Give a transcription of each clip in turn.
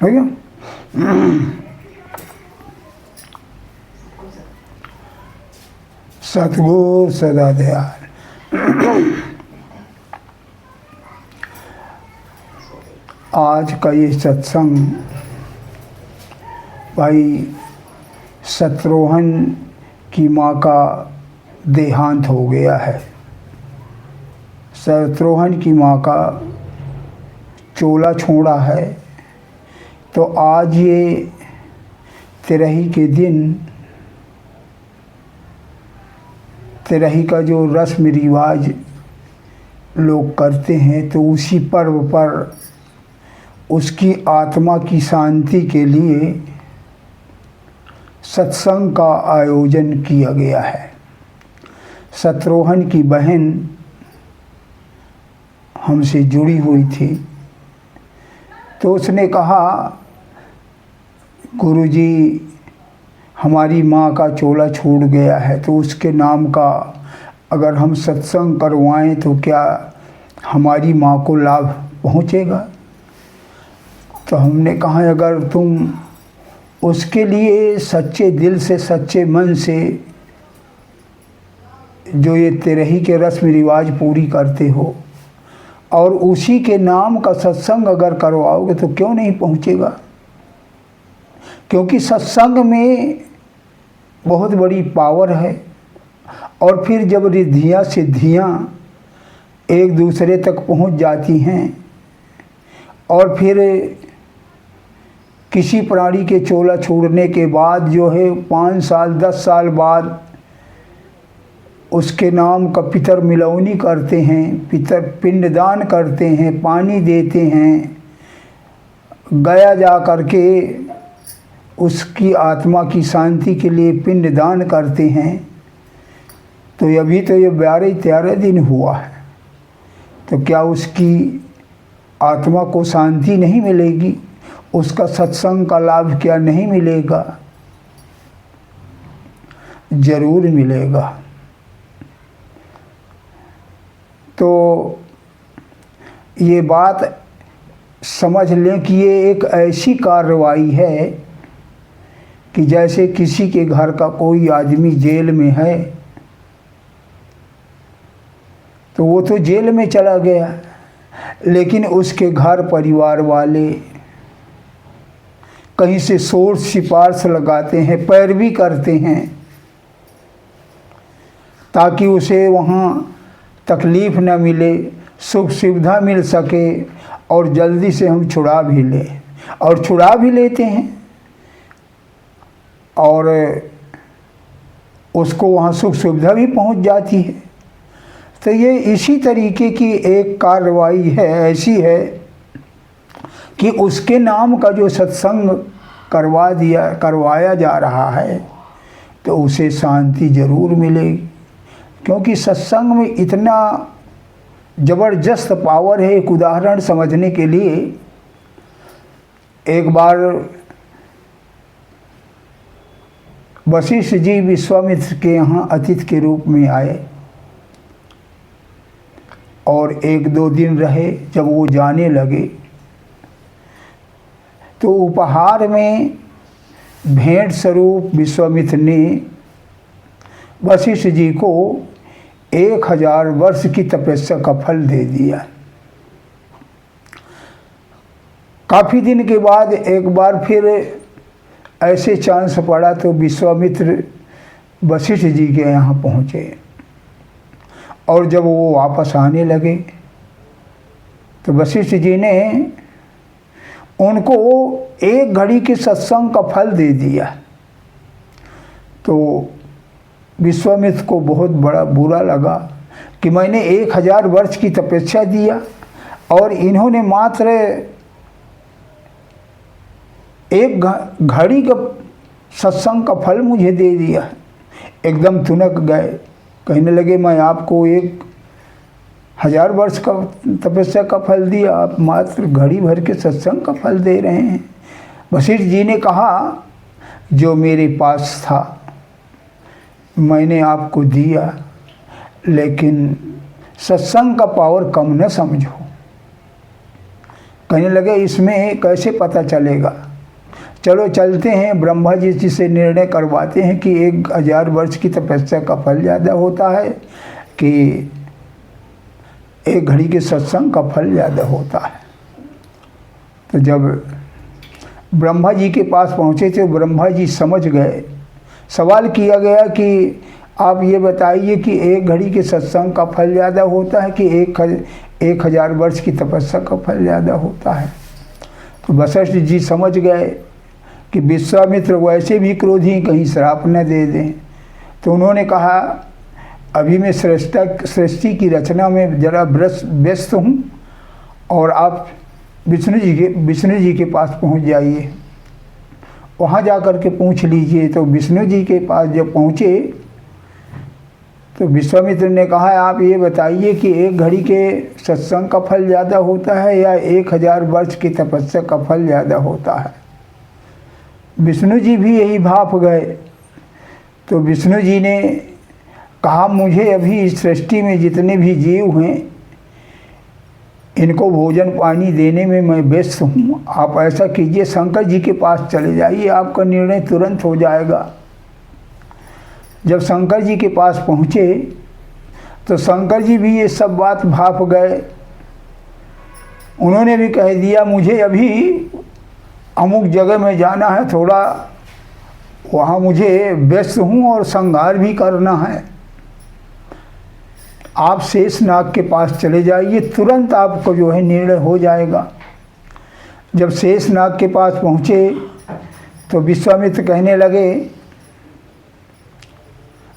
हो गया। सतगुरु सदा दयाल। आज का ये सत्संग भाई शत्रुघ्न की माँ का देहांत हो गया है। शत्रुघ्न की माँ का चोला छोड़ा है, तो आज ये तिरही के दिन तिरही का जो रस्म रिवाज लोग करते हैं, तो उसी पर्व पर उसकी आत्मा की शांति के लिए सत्संग का आयोजन किया गया है। शत्रुघ्न की बहन हमसे जुड़ी हुई थी, तो उसने कहा गुरुजी हमारी माँ का चोला छूट गया है, तो उसके नाम का अगर हम सत्संग करवाएं तो क्या हमारी माँ को लाभ पहुँचेगा। तो हमने कहा अगर तुम उसके लिए सच्चे दिल से सच्चे मन से जो ये तिरही के रस्म रिवाज पूरी करते हो और उसी के नाम का सत्संग अगर करवाओगे तो क्यों नहीं पहुँचेगा। क्योंकि सत्संग में बहुत बड़ी पावर है, और फिर जब रिद्धियाँ सिद्धियाँ एक दूसरे तक पहुँच जाती हैं और फिर किसी प्राणी के चोला छोड़ने के बाद जो है 5 साल 10 साल बाद उसके नाम का पितर मिलौनी करते हैं, पितर पिंडदान करते हैं, पानी देते हैं, गया जा करके उसकी आत्मा की शांति के लिए पिंडदान करते हैं। तो अभी तो ये 12-13 दिन हुआ है, तो क्या उसकी आत्मा को शांति नहीं मिलेगी? उसका सत्संग का लाभ क्या नहीं मिलेगा? जरूर मिलेगा। तो ये बात समझ लें कि ये एक ऐसी कार्रवाई है कि जैसे किसी के घर का कोई आदमी जेल में है, तो वो तो जेल में चला गया, लेकिन उसके घर परिवार वाले कहीं से शोर सिफारिश लगाते हैं, पैरवी करते हैं, ताकि उसे वहाँ तकलीफ़ न मिले, सुख सुविधा मिल सके और जल्दी से हम छुड़ा भी लें, और छुड़ा भी लेते हैं और उसको वहाँ सुख सुविधा भी पहुँच जाती है। तो ये इसी तरीके की एक कार्रवाई है, ऐसी है कि उसके नाम का जो सत्संग करवाया जा रहा है तो उसे शांति ज़रूर मिलेगी। क्योंकि सत्संग में इतना ज़बरदस्त पावर है। एक उदाहरण समझने के लिए, एक बार वशिष्ठ जी विश्वामित्र के यहाँ अतिथि के रूप में आए और 1-2 दिन रहे। जब वो जाने लगे तो उपहार में भेंट स्वरूप विश्वामित्र ने वशिष्ठ जी को 1000 वर्ष की तपस्या का फल दे दिया। काफ़ी दिन के बाद एक बार फिर ऐसे चांस पड़ा तो विश्वामित्र वशिष्ठ जी के यहाँ पहुँचे, और जब वो वापस आने लगे तो वशिष्ठ जी ने उनको 1 घड़ी के सत्संग का फल दे दिया। तो विश्वामित्र को बहुत बड़ा बुरा लगा कि मैंने 1000 वर्ष की तपस्या दिया और इन्होंने मात्र 1 घड़ी का सत्संग का फल मुझे दे दिया। एकदम तुनक गए, कहने लगे मैं आपको 1000 वर्ष का तपस्या का फल दिया, आप मात्र घड़ी भर के सत्संग का फल दे रहे हैं। वशिष्ठ जी ने कहा जो मेरे पास था मैंने आपको दिया, लेकिन सत्संग का पावर कम न समझो। कहने लगे इसमें कैसे पता चलेगा, चलो चलते हैं ब्रह्मा जी से निर्णय करवाते हैं कि 1000 वर्ष की तपस्या का फल ज़्यादा होता है कि 1 घड़ी के सत्संग का फल ज़्यादा होता है। तो जब ब्रह्मा जी के पास पहुँचे तो ब्रह्मा जी समझ गए। सवाल किया गया कि आप ये बताइए कि 1 घड़ी के सत्संग का फल ज़्यादा होता है कि 1000 वर्ष की तपस्या का फल ज़्यादा होता है। तो वशिष्ठ जी समझ गए कि विश्वामित्र वैसे भी क्रोधी, कहीं श्राप न दे दें। तो उन्होंने कहा अभी मैं सृष्टि की रचना में ज़रा व्यस्त हूँ और आप विष्णु जी के पास पहुँच जाइए, वहाँ जा कर के पूछ लीजिए। तो विष्णु जी के पास जब पहुँचे तो विश्वामित्र ने कहा आप ये बताइए कि 1 घड़ी के सत्संग का फल ज़्यादा होता है या 1000 वर्ष की तपस्या का फल ज़्यादा होता है। विष्णु जी भी यही भाप गए। तो विष्णु जी ने कहा मुझे अभी इस सृष्टि में जितने भी जीव हैं इनको भोजन पानी देने में मैं व्यस्त हूँ। आप ऐसा कीजिए शंकर जी के पास चले जाइए, आपका निर्णय तुरंत हो जाएगा। जब शंकर जी के पास पहुँचे तो शंकर जी भी ये सब बात भाप गए। उन्होंने भी कह दिया मुझे अभी अमुक जगह में जाना है, थोड़ा वहाँ मुझे व्यस्त हूँ और संहार भी करना है। आप शेषनाग के पास चले जाइए, तुरंत आपको जो है निर्णय हो जाएगा। जब शेषनाग के पास पहुँचे तो विश्वामित्र कहने लगे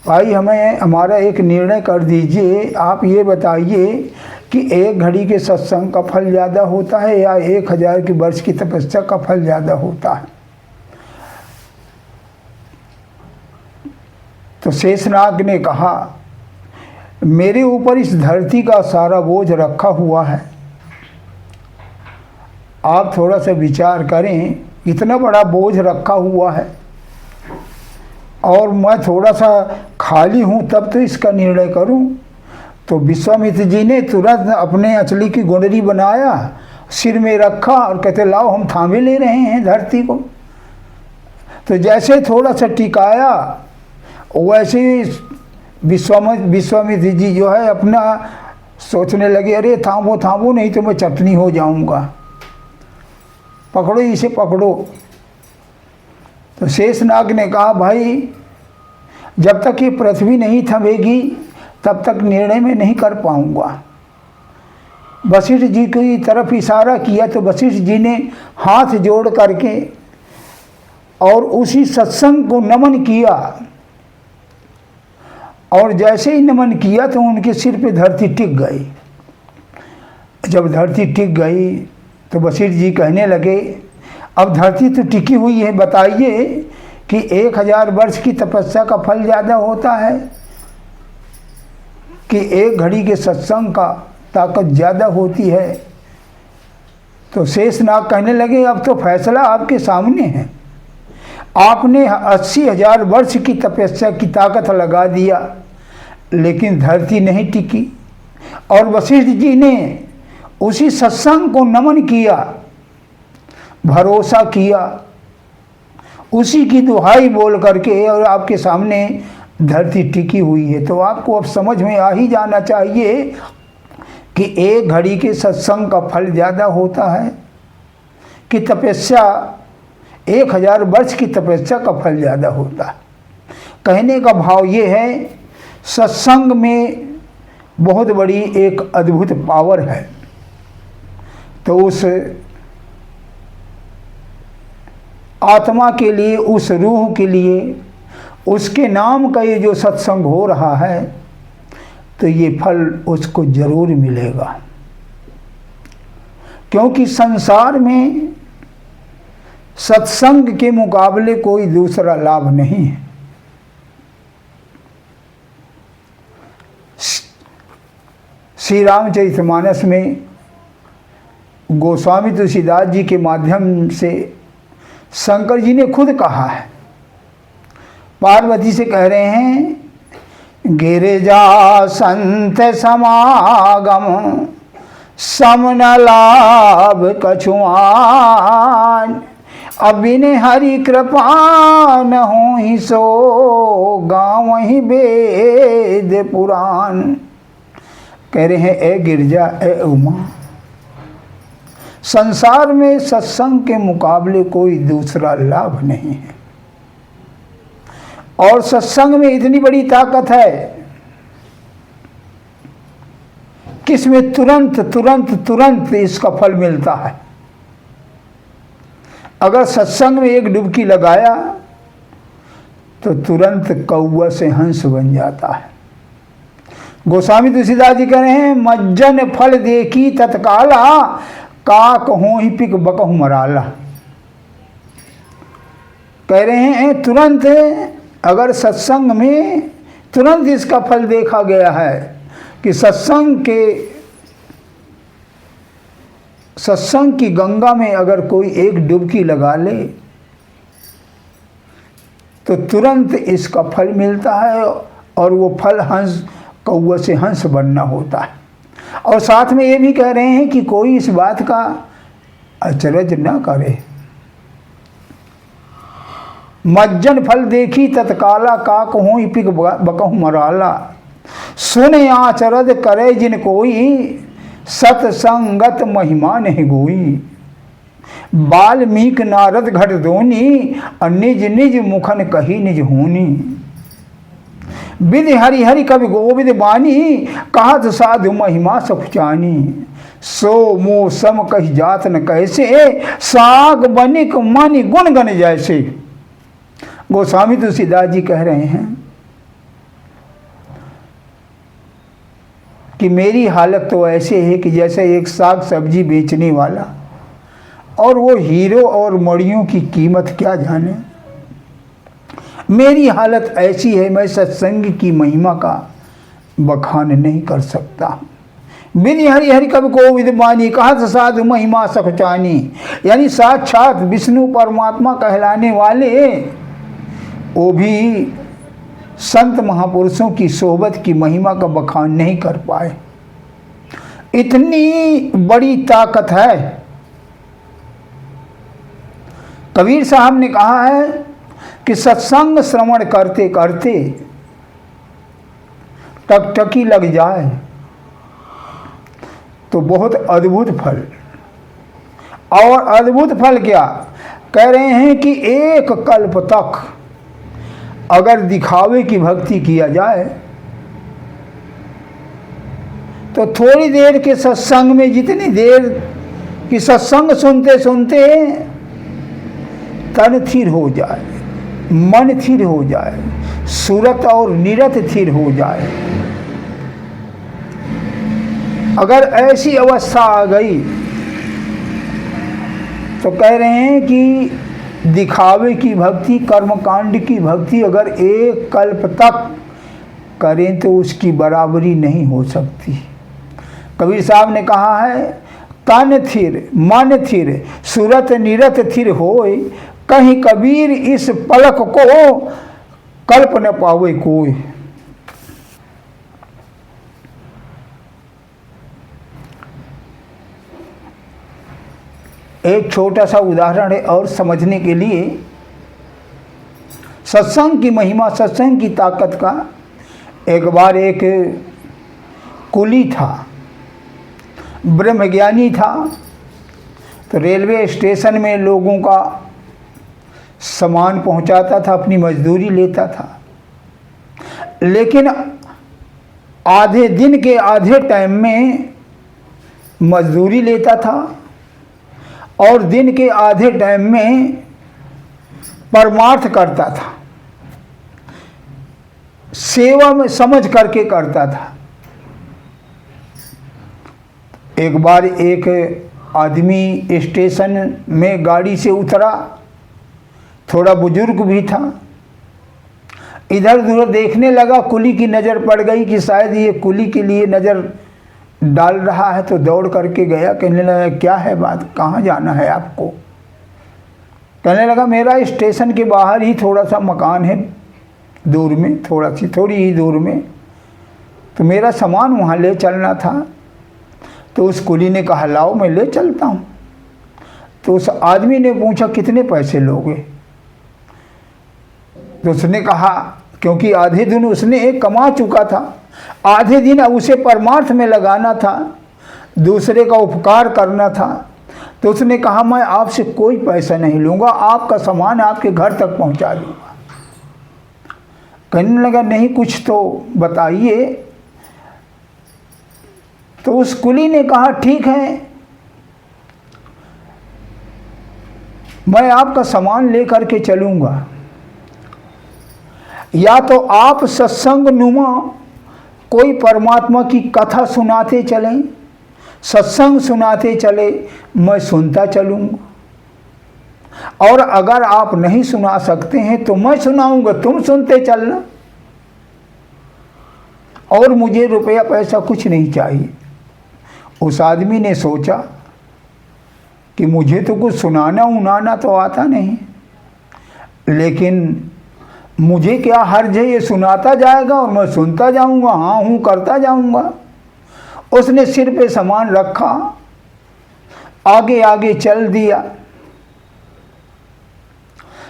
भाई हमारा एक निर्णय कर दीजिए, आप ये बताइए कि 1 घड़ी के सत्संग का फल ज़्यादा होता है या 1000 की वर्ष की तपस्या का फल ज़्यादा होता है। तो शेषनाग ने कहा मेरे ऊपर इस धरती का सारा बोझ रखा हुआ है, आप थोड़ा सा विचार करें, इतना बड़ा बोझ रखा हुआ है और मैं थोड़ा सा खाली हूँ तब तो इसका निर्णय करूँ। तो विश्वामित्र जी ने तुरंत अपने अंचली की गुंडरी बनाया, सिर में रखा और कहते लाओ हम थामे ले रहे हैं धरती को। तो जैसे थोड़ा सा टिकाया वैसे विश्वामित्र जी जो है अपना सोचने लगे अरे थामो थामो नहीं तो मैं चटनी हो जाऊंगा, पकड़ो इसे पकड़ो। तो शेषनाग ने कहा भाई जब तक ये पृथ्वी नहीं थमेगी तब तक निर्णय में नहीं कर पाऊंगा। वशिष्ठ जी की तरफ इशारा किया तो वशिष्ठ जी ने हाथ जोड़ करके और उसी सत्संग को नमन किया और जैसे ही नमन किया तो उनके सिर पे धरती टिक गई। जब धरती टिक गई तो वशिष्ठ जी कहने लगे अब धरती तो टिकी हुई है, बताइए कि 1000 वर्ष की तपस्या का फल ज़्यादा होता है कि 1 घड़ी के सत्संग का ताकत ज़्यादा होती है। तो शेषनाग कहने लगे अब तो फैसला आपके सामने है, आपने 80,000 वर्ष की तपस्या की ताकत लगा दिया लेकिन धरती नहीं टिकी। और वशिष्ठ जी ने उसी सत्संग को नमन किया, भरोसा किया, उसी की दुहाई बोल करके और आपके सामने धरती टिकी हुई है। तो आपको अब समझ में आ ही जाना चाहिए कि 1 घड़ी के सत्संग का फल ज़्यादा होता है कि तपस्या 1000 वर्ष की तपस्या का फल ज़्यादा होता है। कहने का भाव ये है सत्संग में बहुत बड़ी एक अद्भुत पावर है। तो उस आत्मा के लिए, उस रूह के लिए, उसके नाम का ये जो सत्संग हो रहा है तो ये फल उसको जरूर मिलेगा, क्योंकि संसार में सत्संग के मुकाबले कोई दूसरा लाभ नहीं है। श्री रामचरितमानस में गोस्वामी तुलसीदास जी के माध्यम से शंकर जी ने खुद कहा है, पार्वती से कह रहे हैं गिरिजा संत समागम समन लाभ कछुआन, अब बिन हरि कृपा न हो ही सो, गाँव ही वेद पुराण। कह रहे हैं ए गिरजा ए उमा, संसार में सत्संग के मुकाबले कोई दूसरा लाभ नहीं है। और सत्संग में इतनी बड़ी ताकत है कि इसमें तुरंत तुरंत तुरंत इसका फल मिलता है। अगर सत्संग में एक डुबकी लगाया तो तुरंत कौवा से हंस बन जाता है। गोस्वामी तुलसीदास जी कह रहे हैं, मज्जन फल देखी तत्काला, काक हो ही पिक बकहु मराला। कह रहे हैं तुरंत, अगर सत्संग में तुरंत इसका फल देखा गया है कि सत्संग की गंगा में अगर कोई एक डुबकी लगा ले तो तुरंत इसका फल मिलता है। और वो फल हंस, कौवा से हंस बनना होता है। और साथ में ये भी कह रहे हैं कि कोई इस बात का अचरज न करे। मज्जन फल देखी तत्काला, काक हो पिक बकहु मराला। सुने आचरज करे जिन कोई, सतसंगत महिमा नहीं गोई। वाल्मीकि नारद घट दोनी, निज निज मुखन कही निज होनी। विधि हरि हरि कवि गोविंद बानी, कहत साधु महिमा सखुचानी। सो मो सम कही जात न कैसे, साग बनिक मानी गुण गन जैसे। गोस्वामी तुलसीदास जी कह रहे हैं कि मेरी हालत तो ऐसे है कि जैसे एक साग सब्जी बेचने वाला, और वो हीरो और मड़ियों की कीमत क्या जाने। मेरी हालत ऐसी है, मैं सत्संग की महिमा का बखान नहीं कर सकता। विधि हरि हरि कवि गोविंद बानी, कहत साधु महिमा सखचानी। यानी साक्षात विष्णु परमात्मा कहलाने वाले वो भी संत महापुरुषों की सोहबत की महिमा का बखान नहीं कर पाए। इतनी बड़ी ताकत है। कबीर साहब ने कहा है कि सत्संग श्रवण करते करते टकटकी लग जाए तो बहुत अद्भुत फल। और अद्भुत फल क्या कह रहे हैं कि एक कल्प तक अगर दिखावे की भक्ति किया जाए तो थोड़ी देर के सत्संग में, जितनी देर कि सत्संग सुनते सुनते तन थिर हो जाए, मन थिर हो जाए, सूरत और निरत थिर हो जाए। अगर ऐसी अवस्था आ गई तो कह रहे हैं कि दिखावे की भक्ति, कर्मकांड की भक्ति अगर एक कल्प तक करें तो उसकी बराबरी नहीं हो सकती। कबीर साहब ने कहा है, तन थिर मन थिर सूरत निरत थिर होए, कहीं कबीर इस पलक को कल्प न पावे कोई। एक छोटा सा उदाहरण है और समझने के लिए, सत्संग की महिमा, सत्संग की ताकत का। एक बार एक कुली था, ब्रह्मज्ञानी था, तो रेलवे स्टेशन में लोगों का सामान पहुंचाता था, अपनी मजदूरी लेता था। लेकिन आधे दिन के आधे टाइम में मजदूरी लेता था और दिन के आधे टाइम में परमार्थ करता था, सेवा में समझ करके करता था। एक बार एक आदमी स्टेशन में गाड़ी से उतरा, थोड़ा बुजुर्ग भी था, इधर उधर देखने लगा, कुली की नज़र पड़ गई कि शायद ये कुली के लिए नज़र डाल रहा है, तो दौड़ करके गया। कहने लगा क्या है बात, कहाँ जाना है आपको? कहने लगा मेरा स्टेशन के बाहर ही थोड़ा सा मकान है, दूर में, थोड़ी ही दूर में, तो मेरा सामान वहाँ ले चलना था। तो उस कुली ने कहा लाओ मैं ले चलता हूँ। तो उस आदमी ने पूछा कितने पैसे लोगे? तो उसने कहा, क्योंकि आधे दिन उसने कमा चुका था, आधे दिन उसे परमार्थ में लगाना था, दूसरे का उपकार करना था, तो उसने कहा मैं आपसे कोई पैसा नहीं लूँगा, आपका सामान आपके घर तक पहुँचा दूँगा। कहने लगा नहीं कुछ तो बताइए। तो उस कुली ने कहा ठीक है, मैं आपका सामान लेकर के चलूँगा, या तो आप सत्संग नुमा कोई परमात्मा की कथा सुनाते चलें, सत्संग सुनाते चले, मैं सुनता चलूँगा, और अगर आप नहीं सुना सकते हैं तो मैं सुनाऊंगा, तुम सुनते चलना, और मुझे रुपया पैसा कुछ नहीं चाहिए। उस आदमी ने सोचा कि मुझे तो कुछ सुनाना उनाना तो आता नहीं, लेकिन मुझे क्या हर्ज है, ये सुनाता जाएगा और मैं सुनता जाऊंगा, हाँ हूँ करता जाऊंगा। उसने सिर पे सामान रखा, आगे आगे चल दिया,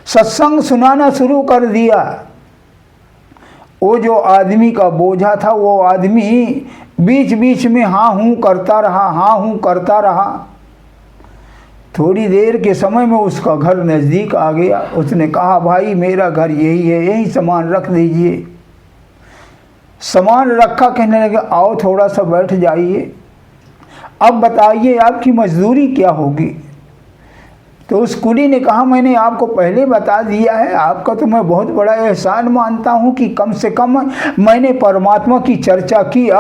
सत्संग सुनाना शुरू कर दिया। वो जो आदमी का बोझा था, वो आदमी बीच बीच में हाँ हूँ करता रहा, हाँ हूँ करता रहा। थोड़ी देर के समय में उसका घर नज़दीक आ गया। उसने कहा भाई मेरा घर यही है, यही सामान रख दीजिए। सामान रखा, कहने लगे आओ थोड़ा सा बैठ जाइए, अब बताइए आपकी मजदूरी क्या होगी। तो उस कुली ने कहा मैंने आपको पहले बता दिया है, आपका तो मैं बहुत बड़ा एहसान मानता हूँ कि कम से कम मैंने परमात्मा की चर्चा किया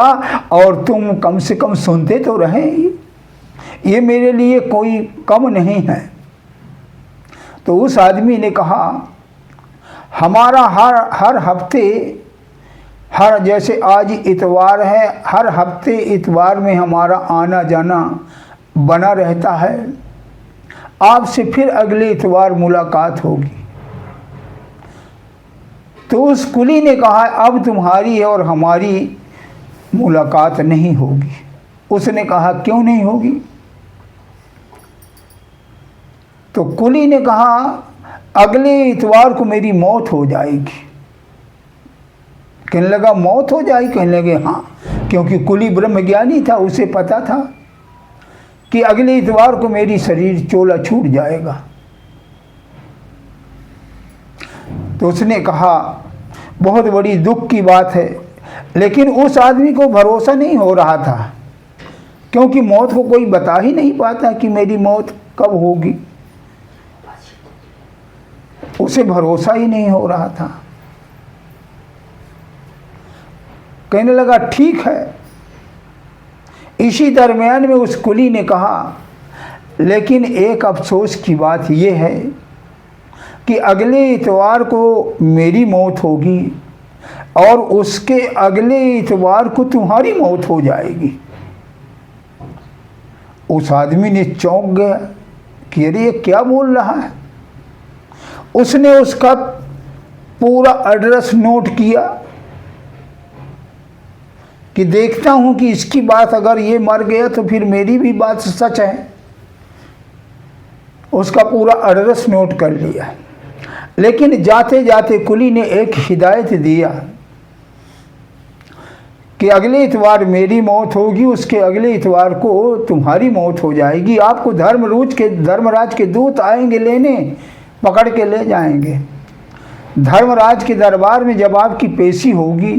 और तुम कम से कम सुनते तो रहे, ये मेरे लिए कोई कम नहीं है। तो उस आदमी ने कहा हमारा हर हफ्ते, हर जैसे आज इतवार है, हर हफ्ते इतवार में हमारा आना जाना बना रहता है, आपसे फिर अगले इतवार मुलाकात होगी। तो उस कुली ने कहा अब तुम्हारी और हमारी मुलाकात नहीं होगी। उसने कहा क्यों नहीं होगी? तो कुली ने कहा अगले इतवार को मेरी मौत हो जाएगी। कहने लगा मौत हो जाएगी? कहने लगे हाँ, क्योंकि कुली ब्रह्मज्ञानी था, उसे पता था कि अगले इतवार को मेरी शरीर चोला छूट जाएगा। तो उसने कहा बहुत बड़ी दुख की बात है, लेकिन उस आदमी को भरोसा नहीं हो रहा था, क्योंकि मौत को कोई बता ही नहीं पाता कि मेरी मौत कब होगी, उसे भरोसा ही नहीं हो रहा था। कहने लगा ठीक है। इसी दरमियान में उस कुली ने कहा लेकिन एक अफसोस की बात यह है कि अगले इतवार को मेरी मौत होगी और उसके अगले इतवार को तुम्हारी मौत हो जाएगी। उस आदमी ने चौंक गया कि अरे ये क्या बोल रहा है। उसने उसका पूरा एड्रेस नोट किया कि देखता हूं कि इसकी बात अगर ये मर गया तो फिर मेरी भी बात सच है। उसका पूरा एड्रेस नोट कर लिया, लेकिन जाते जाते कुली ने एक हिदायत दिया कि अगले इतवार मेरी मौत होगी, उसके अगले इतवार को तुम्हारी मौत हो जाएगी। आपको धर्मराज के दूत आएंगे लेने, पकड़ के ले जाएंगे। धर्मराज के दरबार में जब आपकी पेशी होगी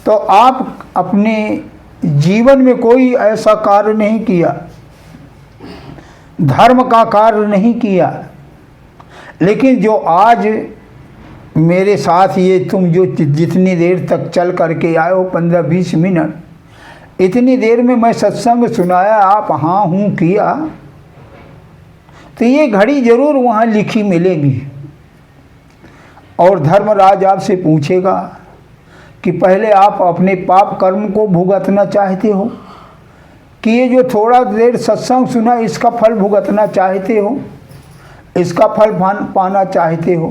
तो आप अपने जीवन में कोई ऐसा कार्य नहीं किया, धर्म का कार्य नहीं किया, लेकिन जो आज मेरे साथ ये तुम जो जितनी देर तक चल करके आए हो 15-20 मिनट, इतनी देर में मैं सत्संग सुनाया, आप हाँ हूँ किया, तो ये घड़ी जरूर वहाँ लिखी मिलेगी। और धर्मराज आपसे पूछेगा कि पहले आप अपने पाप कर्म को भुगतना चाहते हो कि ये जो थोड़ा देर सत्संग सुना इसका फल भुगतना चाहते हो, इसका फल पाना चाहते हो।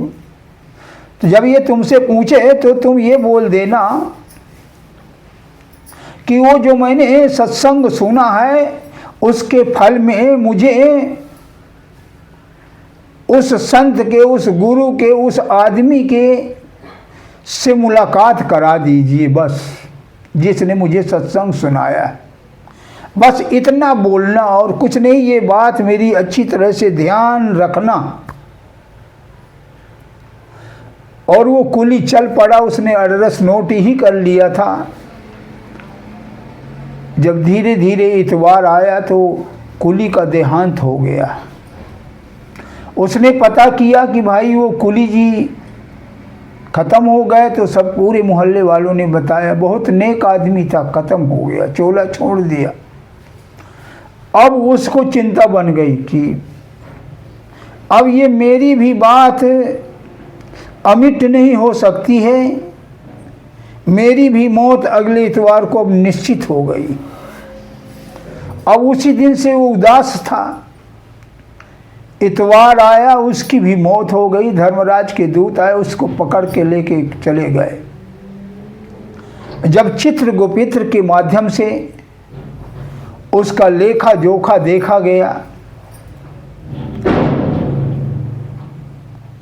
तो जब ये तुमसे पूछे तो तुम ये बोल देना कि वो जो मैंने सत्संग सुना है उसके फल में मुझे उस संत के, उस गुरु के, उस आदमी के से मुलाकात करा दीजिए, बस जिसने मुझे सत्संग सुनाया है। बस इतना बोलना और कुछ नहीं। ये बात मेरी अच्छी तरह से ध्यान रखना। और वो कुली चल पड़ा, उसने एड्रेस नोट ही कर लिया था। जब धीरे धीरे इतवार आया तो कुली का देहांत हो गया। उसने पता किया कि भाई वो कुली जी ख़त्म हो गए, तो सब पूरे मोहल्ले वालों ने बताया। बहुत नेक आदमी था, ख़त्म हो गया, चोला छोड़ दिया। अब उसको चिंता बन गई कि अब ये मेरी भी बात अमिट नहीं हो सकती है, मेरी भी मौत अगले इतवार को अब निश्चित हो गई। अब उसी दिन से वो उदास था। इतवार आया, उसकी भी मौत हो गई। धर्मराज के दूत आए, उसको पकड़ के लेके चले गए। जब चित्रगुप्त के माध्यम से उसका लेखा जोखा देखा गया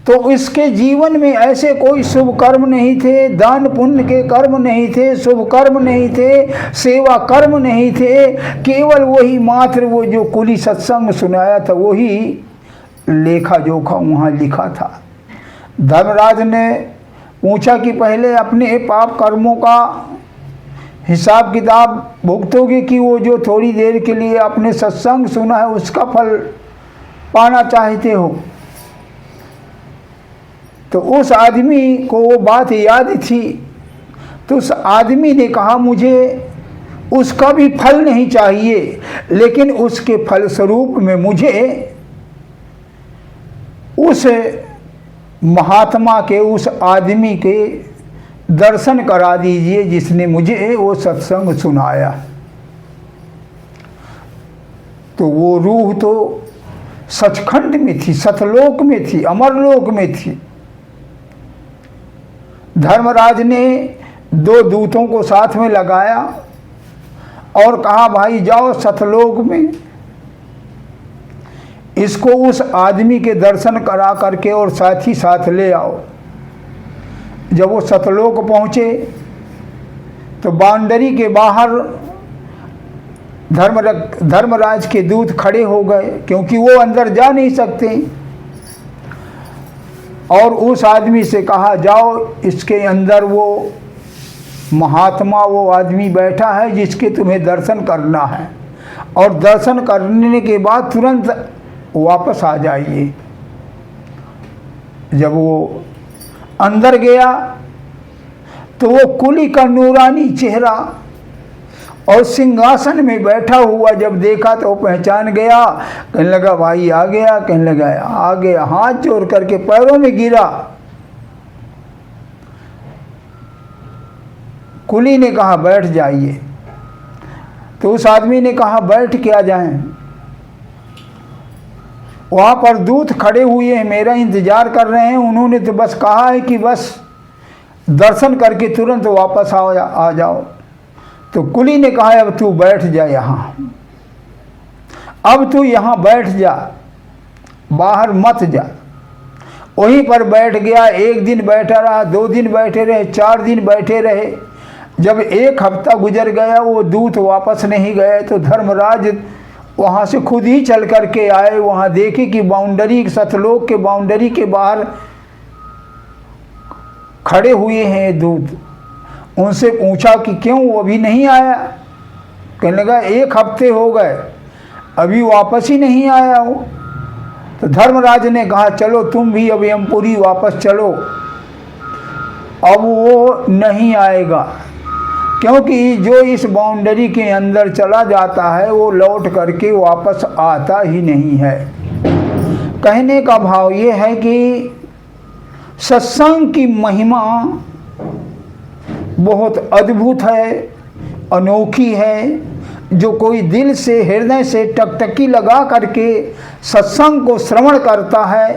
तो इसके जीवन में ऐसे कोई शुभ कर्म नहीं थे, दान पुण्य के कर्म नहीं थे, शुभ कर्म नहीं थे, सेवा कर्म नहीं थे। केवल वही मात्र वो जो कुली सत्संग सुनाया था वही लेखा जोखा वहाँ लिखा था। धर्मराज ने पूछा कि पहले अपने पाप कर्मों का हिसाब किताब भुगतोगे कि वो जो थोड़ी देर के लिए आपने सत्संग सुना है उसका फल पाना चाहते हो? तो उस आदमी को वो बात याद थी। तो उस आदमी ने कहा मुझे उसका भी फल नहीं चाहिए, लेकिन उसके फलस्वरूप में मुझे उस महात्मा के, उस आदमी के दर्शन करा दीजिए जिसने मुझे वो सत्संग सुनाया। तो वो रूह तो सचखंड में थी, सतलोक में थी, अमरलोक में थी। धर्मराज ने 2 दूतों को साथ में लगाया और कहा भाई जाओ सतलोक में इसको उस आदमी के दर्शन करा करके और साथ ही साथ ले आओ। जब वो सतलोक पहुँचे तो बाउंड्री के बाहर धर्मराज के दूत खड़े हो गए, क्योंकि वो अंदर जा नहीं सकते। और उस आदमी से कहा जाओ इसके अंदर वो महात्मा, वो आदमी बैठा है जिसके तुम्हें दर्शन करना है, और दर्शन करने के बाद तुरंत वापस आ जाइए। जब वो अंदर गया तो वो कुली का नूरानी चेहरा और सिंहासन में बैठा हुआ जब देखा तो पहचान गया। कहने लगा भाई आ गया, कहने लगा आ गया, हाथ जोड़ करके पैरों में गिरा। कुली ने कहा बैठ जाइए। तो उस आदमी ने कहा बैठ क्या जाएं, वहाँ पर दूत खड़े हुए हैं, मेरा इंतजार कर रहे हैं। उन्होंने तो बस कहा है कि बस दर्शन करके तुरंत वापस आ जाओ। तो कुली ने कहा अब तू बैठ जा यहाँ, अब तू यहाँ बैठ जा, बाहर मत जा। वहीं पर बैठ गया। 1 दिन बैठा रहा, 2 दिन बैठे रहे, 4 दिन बैठे रहे। जब 1 हफ्ता गुजर गया, वो दूत वापस नहीं गए, तो धर्मराज वहाँ से खुद ही चल करके आए। वहाँ देखे कि बाउंड्री, सतलोक के बाउंड्री के बाहर खड़े हुए हैं दूत। उनसे पूछा कि क्यों वो अभी नहीं आया? कहने लगा 1 हफ्ते हो गए, अभी वापस ही नहीं आया हो। तो धर्मराज ने कहा चलो तुम भी अब यमपुरी वापस चलो। अब वो नहीं आएगा, क्योंकि जो इस बाउंड्री के अंदर चला जाता है वो लौट करके वापस आता ही नहीं है। कहने का भाव ये है कि सत्संग की महिमा बहुत अद्भुत है, अनोखी है। जो कोई दिल से, हृदय से टकटकी लगा करके सत्संग को श्रवण करता है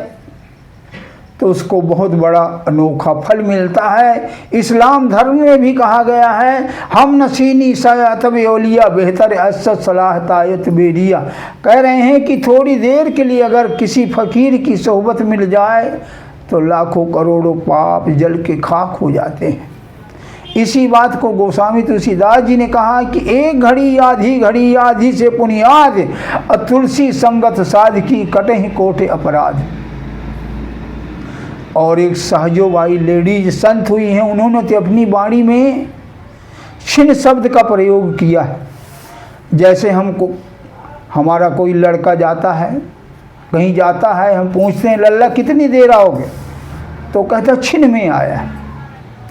तो उसको बहुत बड़ा अनोखा फल मिलता है। इस्लाम धर्म में भी कहा गया है, हम नसीनी सयातब ओलिया बेहतर असद सलाह तायत बेरिया। कह रहे हैं कि थोड़ी देर के लिए अगर किसी फ़कीर की सोहबत मिल जाए तो लाखों करोड़ों पाप जल के खाक हो जाते हैं। इसी बात को गोस्वामी तुलसीदास जी ने कहा कि एक घड़ी आधी से पुनियाद, तुलसी संगत साध की कटहि कोटे अपराध। और एक सहजोबाई लेडीज संत हुई हैं, उन्होंने तो अपनी वाणी में छिन शब्द का प्रयोग किया है। जैसे हमको हमारा कोई लड़का जाता है, कहीं जाता है, हम पूछते हैं लल्ला कितनी देर आओगे, तो कहता छिन में आया है।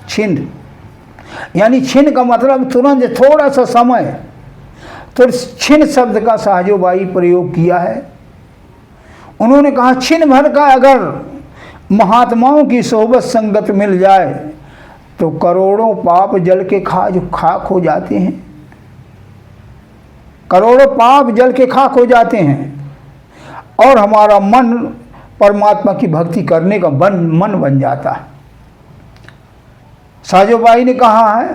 छिन यानी छिन का मतलब तुरंत, थोड़ा सा समय। तो छिन शब्द का सहजोबाई प्रयोग किया है। उन्होंने कहा छिन भर का अगर महात्माओं की सोहबत संगत मिल जाए तो करोड़ों पाप जल के खाक हो जाते हैं। करोड़ों पाप जल के खाक हो जाते हैं और हमारा मन परमात्मा की भक्ति करने का मन बन जाता है। साजोबाई ने कहा है,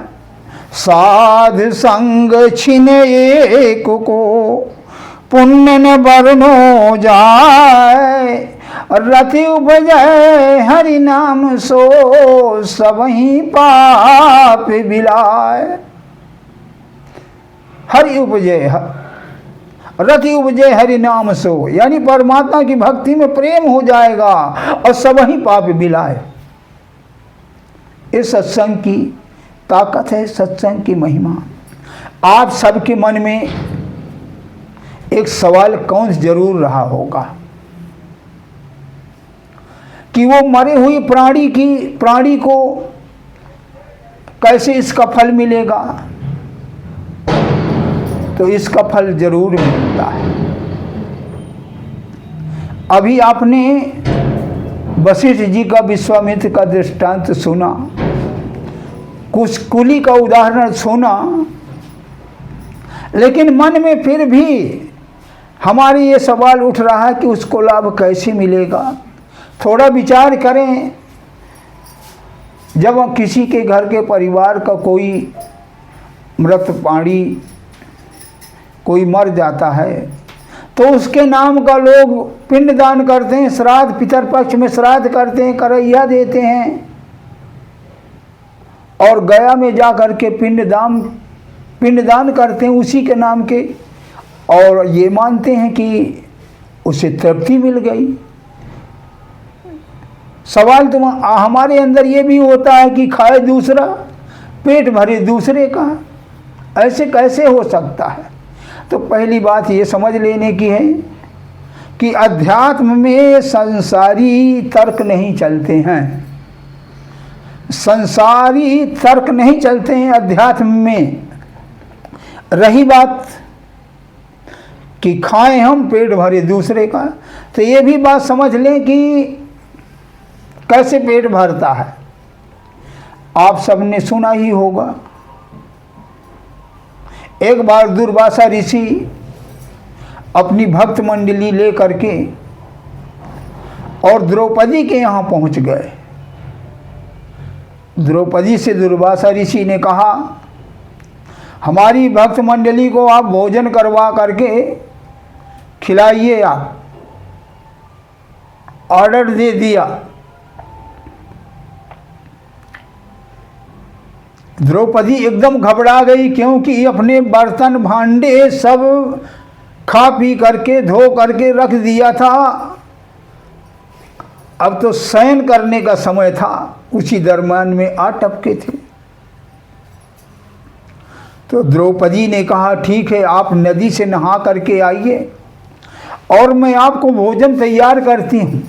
साध संग छिने एक को पुण्य न बरनो जाए, रति उपजय हरि नाम सो सबही पाप बिलाए। हरि उपजय, रति उपजय हरि नाम सो, यानी परमात्मा की भक्ति में प्रेम हो जाएगा और सबही पाप बिलाए। इस सत्संग की ताकत है, सत्संग की महिमा। आप सबके मन में एक सवाल कौन जरूर रहा होगा कि वो मरे हुए प्राणी को कैसे इसका फल मिलेगा। तो इसका फल जरूर मिलता है। अभी आपने वशिष्ठ जी का विश्वामित्र का दृष्टांत सुना, कुछ कुली का उदाहरण सुना, लेकिन मन में फिर भी हमारे ये सवाल उठ रहा है कि उसको लाभ कैसे मिलेगा। थोड़ा विचार करें, जब किसी के घर के परिवार का कोई मृत प्राणी कोई मर जाता है तो उसके नाम का लोग पिंडदान करते हैं, श्राद्ध पितर पक्ष में श्राद्ध करते हैं, करैया देते हैं और गया में जा कर के पिंडदान करते हैं उसी के नाम के, और ये मानते हैं कि उसे तृप्ति मिल गई। सवाल तो हमारे अंदर ये भी होता है कि खाए दूसरा पेट भरे दूसरे का, ऐसे कैसे हो सकता है। तो पहली बात ये समझ लेने की है कि अध्यात्म में संसारी तर्क नहीं चलते हैं, संसारी तर्क नहीं चलते हैं अध्यात्म में। रही बात कि खाएं हम पेट भरे दूसरे का, तो ये भी बात समझ लें कि कैसे पेट भरता है। आप सबने सुना ही होगा, एक बार दुर्वासा ऋषि अपनी भक्त मंडली ले करके और द्रौपदी के यहाँ पहुँच गए। द्रौपदी से दुर्वासा ऋषि ने कहा, हमारी भक्त मंडली को आप भोजन करवा करके खिलाइए। आप ऑर्डर दे दिया। द्रौपदी एकदम घबरा गई, क्योंकि अपने बर्तन भांडे सब खा पी करके धो करके रख दिया था। अब तो शयन करने का समय था, उसी दरम्यान में आ टपके थे। तो द्रौपदी ने कहा, ठीक है, आप नदी से नहा करके आइए और मैं आपको भोजन तैयार करती हूँ।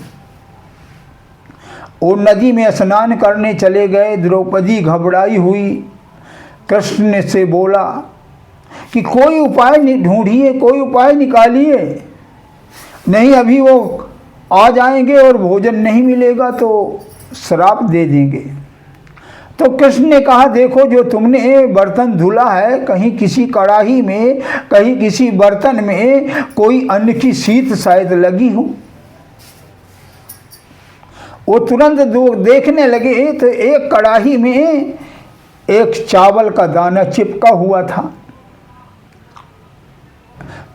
वो नदी में स्नान करने चले गए। द्रौपदी घबराई हुई कृष्ण से बोला कि कोई उपाय ढूंढिए, कोई उपाय निकालिए, नहीं अभी वो आ जाएंगे और भोजन नहीं मिलेगा तो श्राप दे देंगे। तो कृष्ण ने कहा, देखो जो तुमने बर्तन धुला है, कहीं किसी कड़ाही में, कहीं किसी बर्तन में कोई अन्न की शीत शायद लगी हो, वो तुरंत देखने लगे तो एक कड़ाही में एक चावल का दाना चिपका हुआ था।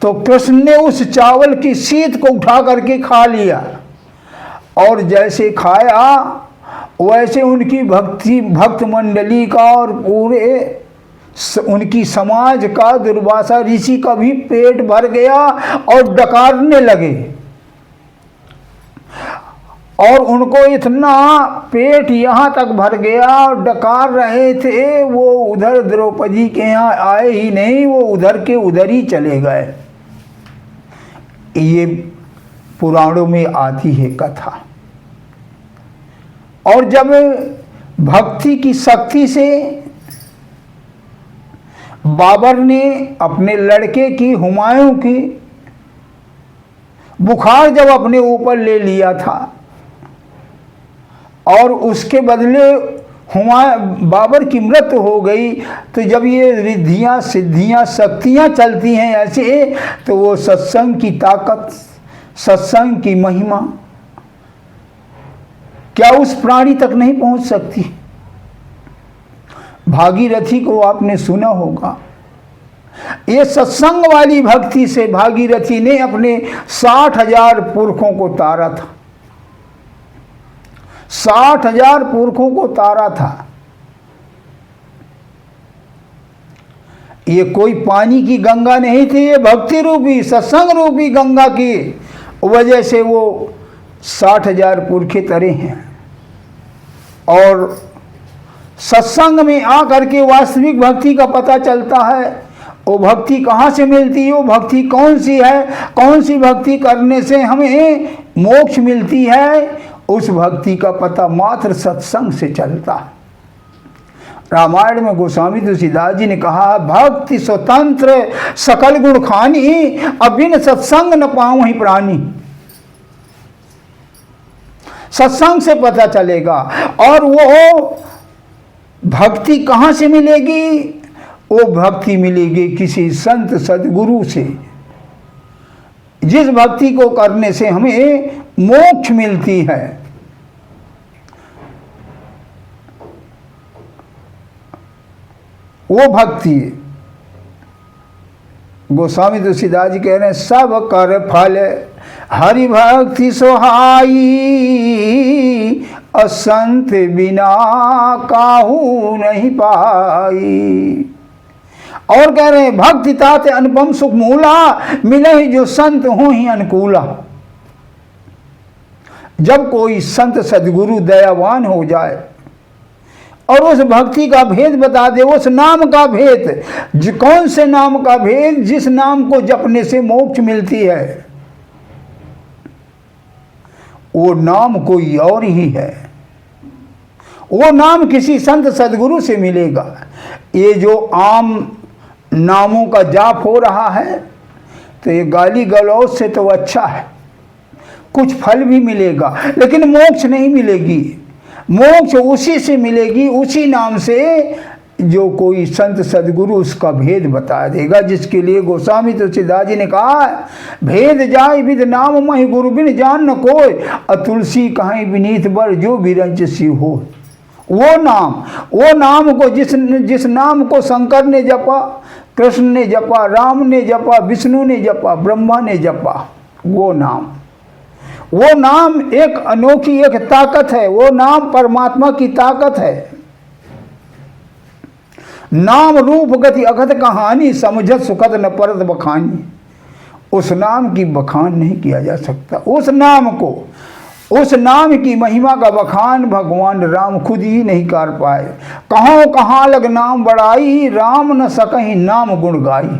तो कृष्ण ने उस चावल की शीत को उठा करके खा लिया, और जैसे खाया वैसे उनकी भक्त मंडली का और पूरे उनकी समाज का, दुर्वासा ऋषि का भी पेट भर गया और डकारने लगे। और उनको इतना पेट यहाँ तक भर गया और डकार रहे थे, वो उधर द्रौपदी के यहाँ आए ही नहीं, वो उधर के उधर ही चले गए। ये पुराणों में आती है कथा। और जब भक्ति की शक्ति से बाबर ने अपने लड़के की, हुमायूं की बुखार जब अपने ऊपर ले लिया था और उसके बदले बाबर की मृत्यु हो गई, तो जब ये रिद्धियाँ सिद्धियाँ शक्तियाँ चलती हैं ऐसे, तो वो सत्संग की ताकत, सत्संग की महिमा क्या उस प्राणी तक नहीं पहुंच सकती? भागीरथी को आपने सुना होगा। ये सत्संग वाली भक्ति से भागीरथी ने अपने 60,000 पुरखों को तारा था। 60,000 पुरखों को तारा था। ये कोई पानी की गंगा नहीं थी, ये भक्ति रूपी, सत्संग रूपी गंगा की वजह से वो 60,000 पुरखे तरे हैं। और सत्संग में आकर के वास्तविक भक्ति का पता चलता है। वो भक्ति कहाँ से मिलती है, वो भक्ति कौन सी है, कौन सी भक्ति करने से हमें मोक्ष मिलती है, उस भक्ति का पता मात्र सत्संग से चलता है। रामायण में गोस्वामी तुलसीदास जी ने कहा, भक्ति स्वतंत्र सकल गुण खानी, अबिन सत्संग न पाऊं ही प्राणी। सत्संग से पता चलेगा। और वो भक्ति कहाँ से मिलेगी? वो भक्ति मिलेगी किसी संत सद्गुरु से, जिस भक्ति को करने से हमें मोक्ष मिलती है। वो भक्ति गोस्वामी तुलसीदास जी कह रहे हैं, सब कर फल हरि भक्ति सोहाई, असंत बिना काहू नहीं पाई। और कह रहे हैं, भक्ति ताते अनुपम सुख मूला, मिले ही जो संत हो ही अनुकूला। जब कोई संत सद्गुरु दयावान हो जाए और उस भक्ति का भेद बता दे, उस नाम का भेद, कौन से नाम का भेद? जिस नाम को जपने से मोक्ष मिलती है, वो नाम कोई और ही है। वो नाम किसी संत सद्गुरु से मिलेगा। ये जो आम नामों का जाप हो रहा है, तो ये गाली गलौज से तो अच्छा है, कुछ फल भी मिलेगा, लेकिन मोक्ष नहीं मिलेगी। मोक्ष उसी से मिलेगी, उसी नाम से जो कोई संत सद्गुरु उसका भेद बता देगा, जिसके लिए गोस्वामी तुलसीदास जी ने कहा, भेद जाय विद नाम महि गुरु बिन जान न कोय, तुलसी कहीं विनीत बर जो बिरंच सी हो। वो नाम को जिस नाम को शंकर ने जपा, कृष्ण ने जपा, राम ने जपा, विष्णु ने जपा, ब्रह्मा ने जपा, वो नाम एक अनोखी एक ताकत है। वो नाम परमात्मा की ताकत है। नाम रूप गति अगत कहानी, समझत सुखद न परत बखानी। उस नाम की बखान नहीं किया जा सकता। उस नाम की महिमा का बखान भगवान राम खुद ही नहीं कर पाए। कहाँ लग नाम बड़ाई, राम न सकहीं नाम गुण गाई।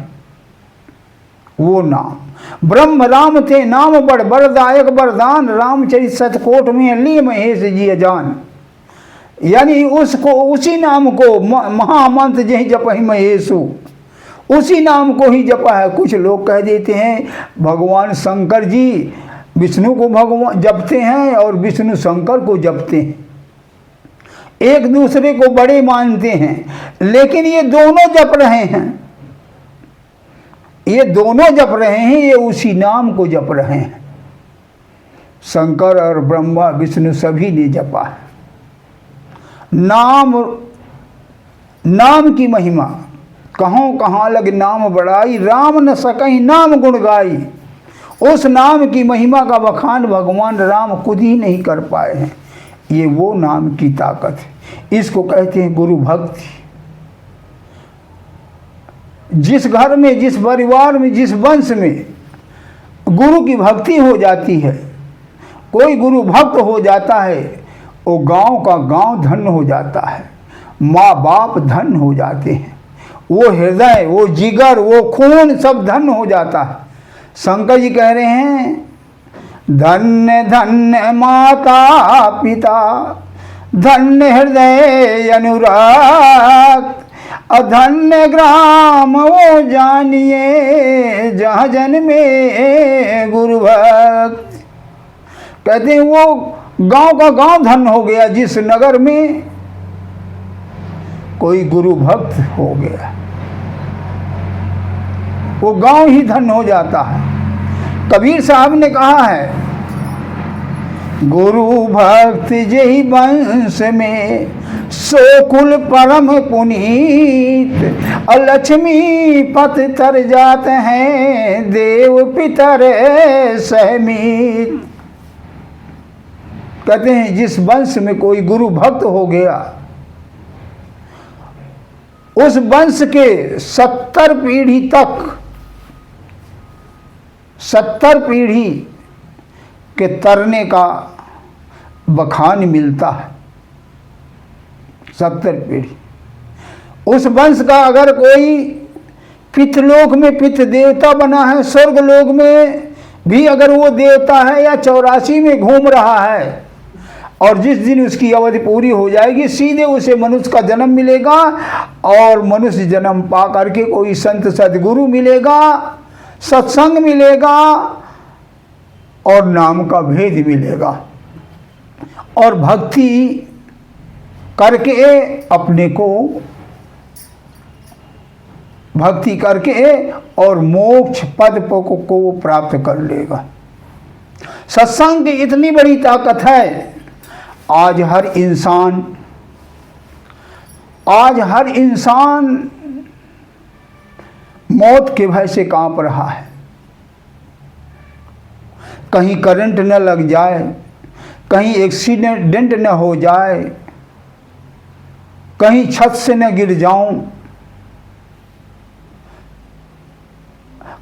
वो नाम ब्रह्म राम थे नाम बड़ बरदायक वरदान, रामचरित सतकोट में ली महेश जी अजान। यानी उसी नाम को महामंत्र जही जपहि महेशु, उसी नाम को ही जपा है। कुछ लोग कह देते हैं भगवान शंकर जी विष्णु को भगवान जपते हैं और विष्णु शंकर को जपते हैं, एक दूसरे को बड़े मानते हैं, लेकिन ये दोनों जप रहे हैं। ये दोनों जप रहे हैं, ये उसी नाम को जप रहे हैं। शंकर और ब्रह्मा विष्णु सभी ने जपा है। नाम की महिमा, कहों कहाँ लग नाम बड़ाई, राम न सकहीं नाम गुण गाई। उस नाम की महिमा का बखान भगवान राम खुद ही नहीं कर पाए हैं। ये वो नाम की ताकत है, इसको कहते हैं गुरु भक्ति। जिस घर में, जिस परिवार में, जिस वंश में गुरु की भक्ति हो जाती है, कोई गुरु भक्त हो जाता है, वो गांव का गांव धन्य हो जाता है, माँ बाप धन्य हो जाते हैं, वो हृदय, वो जिगर, वो खून सब धन्य हो जाता है। शंकर जी कह रहे हैं, धन्य धन्य माता पिता, धन्य हृदय अनुराग, अधन्य ग्राम वो जानिए, जहाँ जन्मे गुरु भक्त। कहते हैं वो गांव का गांव धन्य हो गया जिस नगर में कोई गुरु भक्त हो गया, वो गांव ही धन्य हो जाता है। कबीर साहब ने कहा है, गुरु भक्त जही वंश में सो कुल परम पुनीत, लक्ष्मी पत तर जाते हैं देव पितर सहमीत। कहते हैं जिस वंश में कोई गुरु भक्त हो गया, उस वंश के 70 पीढ़ी तक, 70 पीढ़ी के तरने का बखान मिलता है। 70 पीढ़ी। उस वंश का अगर कोई पितृलोक में पितृ देवता बना है, स्वर्ग लोक में भी अगर वो देवता है या 84 में घूम रहा है, और जिस दिन उसकी अवधि पूरी हो जाएगी सीधे उसे मनुष्य का जन्म मिलेगा, और मनुष्य जन्म पा करके कोई संत सदगुरु मिलेगा, सत्संग मिलेगा और नाम का भेद मिलेगा, और भक्ति करके अपने को भक्ति करके और मोक्ष पद को प्राप्त कर लेगा। सत्संग की इतनी बड़ी ताकत है। आज हर इंसान मौत के भय से कांप रहा है। कहीं करंट न लग जाए, कहीं एक्सीडेंट न हो जाए, कहीं छत से न गिर जाऊं,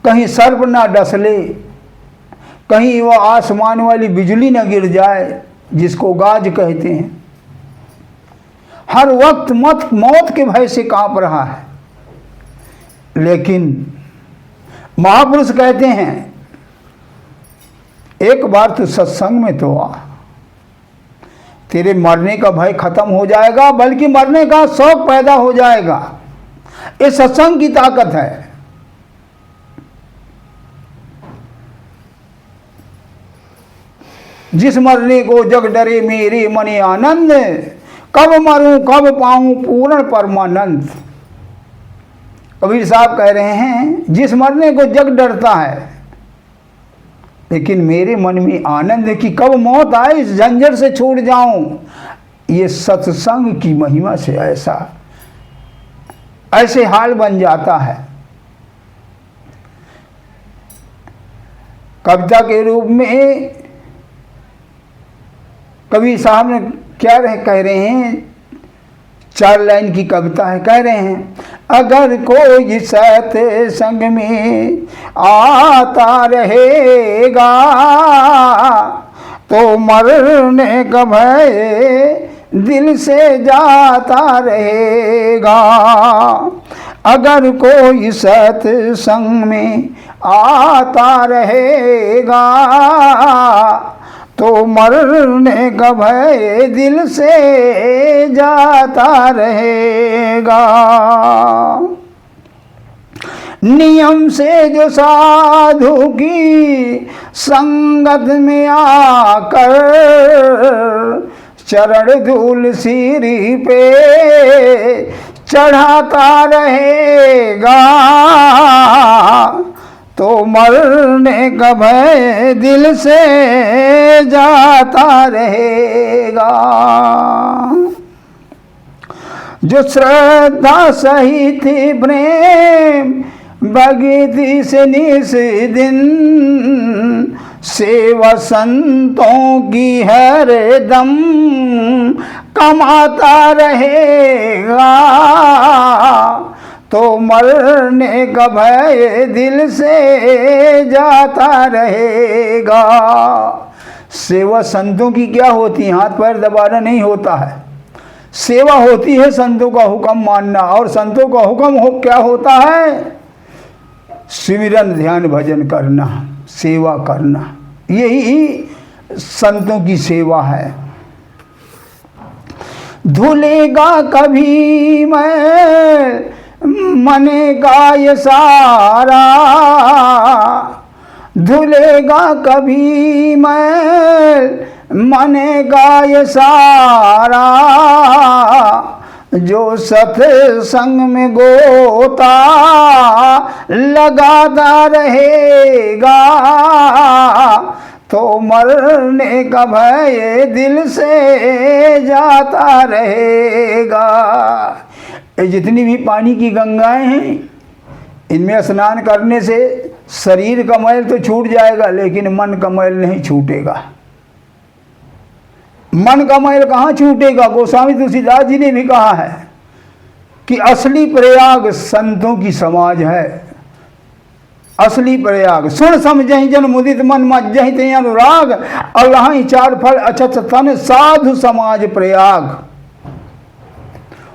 कहीं सर्प न डसले, कहीं वह आसमान वाली बिजली न गिर जाए जिसको गाज कहते हैं। हर वक्त मौत के भय से कांप रहा है। लेकिन महापुरुष कहते हैं, एक बार तो सत्संग में तो आ, तेरे मरने का भय खत्म हो जाएगा, बल्कि मरने का शौक पैदा हो जाएगा। ये सत्संग की ताकत है। जिस मरने को जग डरे मेरे मने आनंद, कब मरूं कब पाऊं पूर्ण परमानंद। कबीर साहब कह रहे हैं, जिस मरने को जग डरता है, लेकिन मेरे मन में आनंद है कि कब मौत आए, इस झंझट से छूट जाऊं। ये सत्संग की महिमा से ऐसे हाल बन जाता है। कविता के रूप में कबीर साहब ने कह रहे हैं, 4 लाइन की कविता है। कह रहे हैं, अगर कोई सत संग में आता रहेगा तो मरने का भय दिल से जाता रहेगा। अगर कोई सत संग में आता रहेगा तो मरने का भय दिल से जाता रहेगा। नियम से जो साधु की संगत में आकर चरण धूल सिर पे चढ़ाता रहेगा तो मरने का भय दिल से जाता रहेगा। जो श्रद्धा सहित प्रेम भक्ति से निस दिन सेवा संतों की हर दम कमाता रहेगा, तो मरने का भय दिल से जाता रहेगा। सेवा संतों की क्या होती है? हाथ पैर दबाना नहीं होता है। सेवा होती है संतों का हुक्म मानना, और संतों का हुक्म क्या होता है? सिमरन ध्यान भजन करना, सेवा करना, यही संतों की सेवा है। धुलेगा कभी मैं मनेगा ये सारा, धुलेगा कभी मैं मनेगा ये सारा, जो सत्संग में गोता लगाता रहेगा, तो मरने का भय दिल से जाता रहेगा। ये जितनी भी पानी की गंगाएं हैं, इनमें स्नान करने से शरीर का मैल तो छूट जाएगा, लेकिन मन का मैल नहीं छूटेगा। मन का मैल कहाँ छूटेगा? गोस्वामी तुलसीदास जी ने भी कहा है कि असली प्रयाग संतों की समाज है। असली प्रयाग सुन समझहि जन मुदित मन मज्जहि ते अनुराग, अल्लाहि चार फल अछत तन साधु समाज प्रयाग।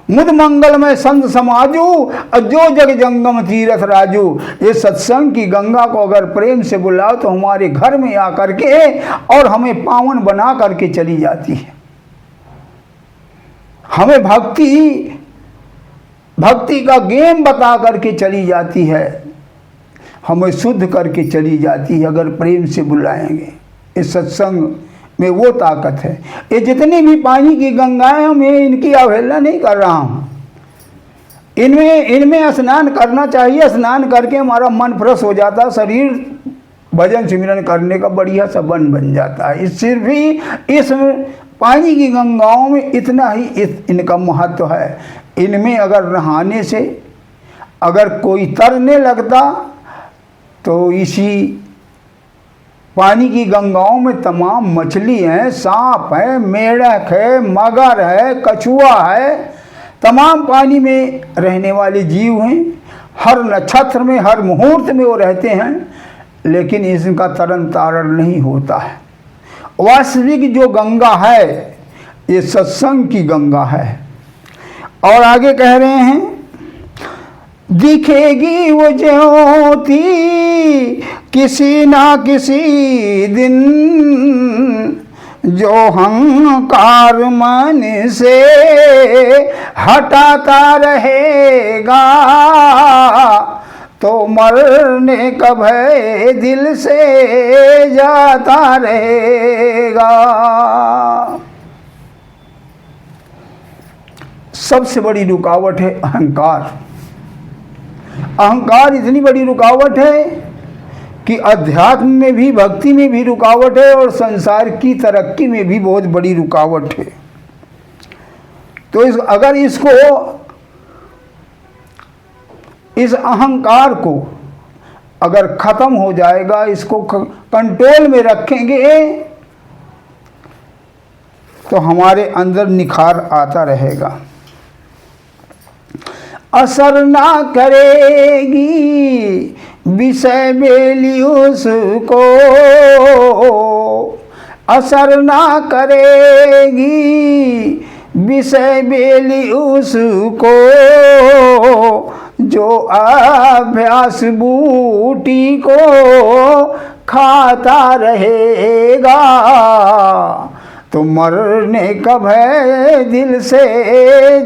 मुद मंगल में संत समाजू, जो जग जंगम तीरथ राजू। ये सत्संग की गंगा को अगर प्रेम से बुलाओ तो हमारे घर में आकर के और हमें पावन बना करके चली जाती है। हमें भक्ति का गेम बता करके चली जाती है, हमें शुद्ध करके चली जाती है अगर प्रेम से बुलाएंगे। इस सत्संग में वो ताकत है। ये जितनी भी पानी की गंगाएं, मैं इनकी अवहेलना नहीं कर रहा हूँ। इनमें स्नान करना चाहिए। स्नान करके हमारा मन फ्रेश हो जाता, शरीर भजन सिमरन करने का बढ़िया सा बन जाता है। इस सिर्फ ही इस पानी की गंगाओं में इतना ही इनका महत्व है। इनमें अगर नहाने से अगर कोई तरने लगता तो इसी पानी की गंगाओं में तमाम मछली हैं, सांप है, मेढक है, मगर है, कछुआ है, तमाम पानी में रहने वाले जीव हैं। हर नक्षत्र में, हर मुहूर्त में वो रहते हैं, लेकिन इसका तरन तारण नहीं होता है। वास्तविक जो गंगा है ये सत्संग की गंगा है। और आगे कह रहे हैं, दिखेगी वो ज्योति किसी ना किसी दिन, जो अहंकार मन से हटाता रहेगा, तो मरने का भय दिल से जाता रहेगा। सबसे बड़ी रुकावट है अहंकार। अहंकार इतनी बड़ी रुकावट है कि अध्यात्म में भी, भक्ति में भी रुकावट है, और संसार की तरक्की में भी बहुत बड़ी रुकावट है। तो अगर इस अहंकार को अगर खत्म हो जाएगा, इसको कंट्रोल में रखेंगे, तो हमारे अंदर निखार आता रहेगा। असर ना करेगी विषय बेली उसको, असर ना करेगी विषय बेली उसको, जो अभ्यास बूटी को खाता रहेगा, तो मरने का भय दिल से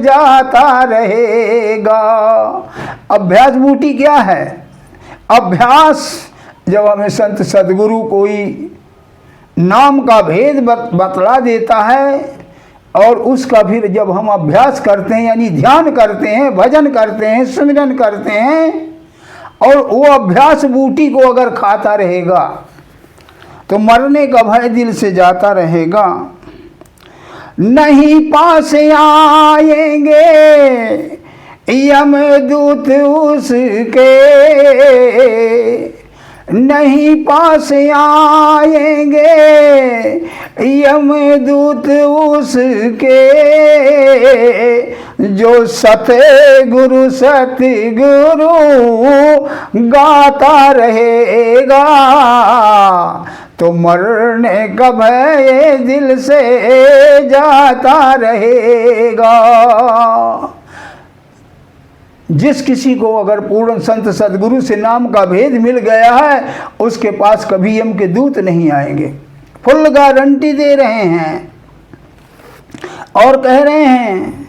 जाता रहेगा। अभ्यास बूटी क्या है? अभ्यास जब हमें संत सदगुरु कोई नाम का भेद बतला देता है, और उसका फिर जब हम अभ्यास करते हैं, यानी ध्यान करते हैं, भजन करते हैं, सिमरन करते हैं, और वो अभ्यास बूटी को अगर खाता रहेगा, तो मरने का भय दिल से जाता रहेगा। नहीं पास आएंगे यमदूत उसके, नहीं पास आएंगे यमदूत उसके, जो सतगुरु सतगुरु गाता रहेगा, तो मरने का भय दिल से जाता रहेगा। जिस किसी को अगर पूर्ण संत सदगुरु से नाम का भेद मिल गया है, उसके पास कभी यम के दूत नहीं आएंगे। फुल गारंटी दे रहे हैं और कह रहे हैं,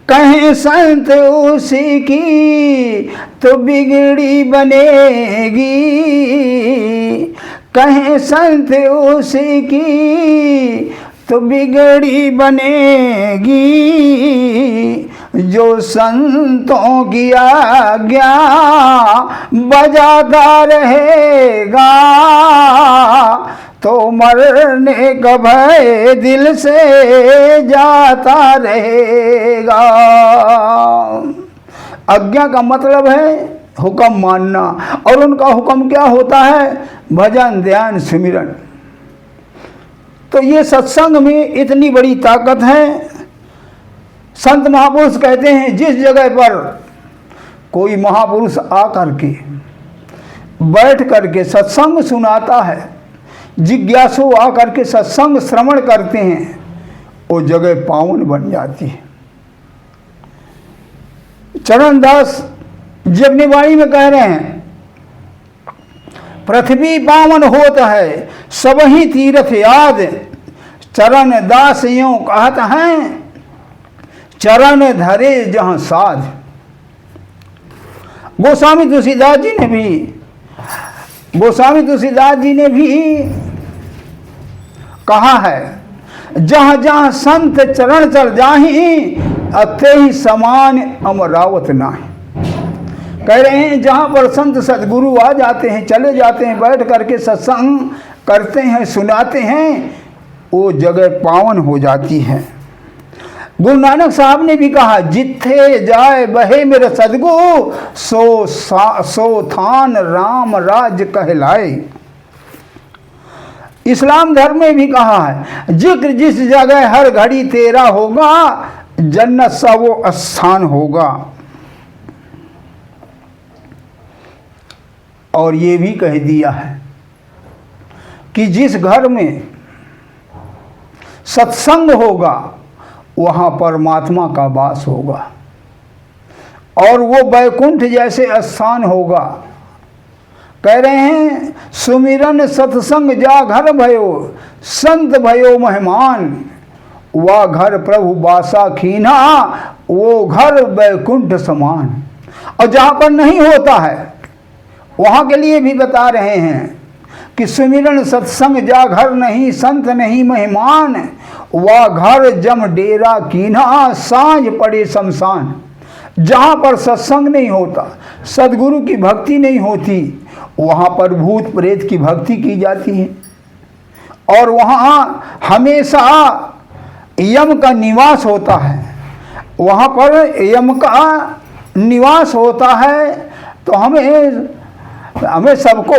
कहें संत उसी की तो बिगड़ी बनेगी, कहें संत उसी की तो बिगड़ी बनेगी, जो संतों की आज्ञा बजाता रहेगा, तो मरने का भय दिल से जाता रहेगा। आज्ञा का मतलब है हुक्म मानना, और उनका हुक्म क्या होता है? भजन ध्यान सिमरन। तो ये सत्संग में इतनी बड़ी ताकत है। संत महापुरुष कहते हैं, जिस जगह पर कोई महापुरुष आकर के बैठ करके सत्संग सुनाता है, जिज्ञासु आकर के सत्संग श्रवण करते हैं, वो जगह पावन बन जाती है। चरणदास जगनीवाणी में कह रहे हैं, पृथ्वी पावन होत है सबही तीर्थ याद, चरण दास यूं कहत हैं, चरण धरे जहां साध। गोस्वामी तुलसीदास जी ने भी कहा है, जहां जहां संत चरण चल जाहि, अते ही समान अमरावत नाही। कह रहे हैं, जहां पर संत सदगुरु आ जाते हैं, चले जाते हैं, बैठ करके सत्संग करते हैं, सुनाते हैं, वो जगह पावन हो जाती है। गुरु नानक साहब ने भी कहा, जिथे जाए बहे मेरे सदगु, सो थान राम राज कहलाए। इस्लाम धर्म में भी कहा है, जिक्र जिस जगह हर घड़ी तेरा होगा, जन्नत सा वो स्थान होगा। और ये भी कह दिया है कि जिस घर में सत्संग होगा, वहाँ परमात्मा का वास होगा, और वो वैकुंठ जैसे स्थान होगा। कह रहे हैं, सुमिरन सत्संग जा घर भयो, संत भयो मेहमान, वह घर प्रभु बासा खीना, वो घर वैकुंठ समान। और जहाँ पर नहीं होता है, वहाँ के लिए भी बता रहे हैं कि सुमिरन सत्संग जा घर नहीं, संत नहीं मेहमान, वह घर जम डेरा कीना, सांझ पड़े शमशान। जहाँ पर सत्संग नहीं होता, सदगुरु की भक्ति नहीं होती, वहाँ पर भूत प्रेत की भक्ति की जाती है, और वहाँ हमेशा यम का निवास होता है। वहाँ पर यम का निवास होता है। तो हमें सबको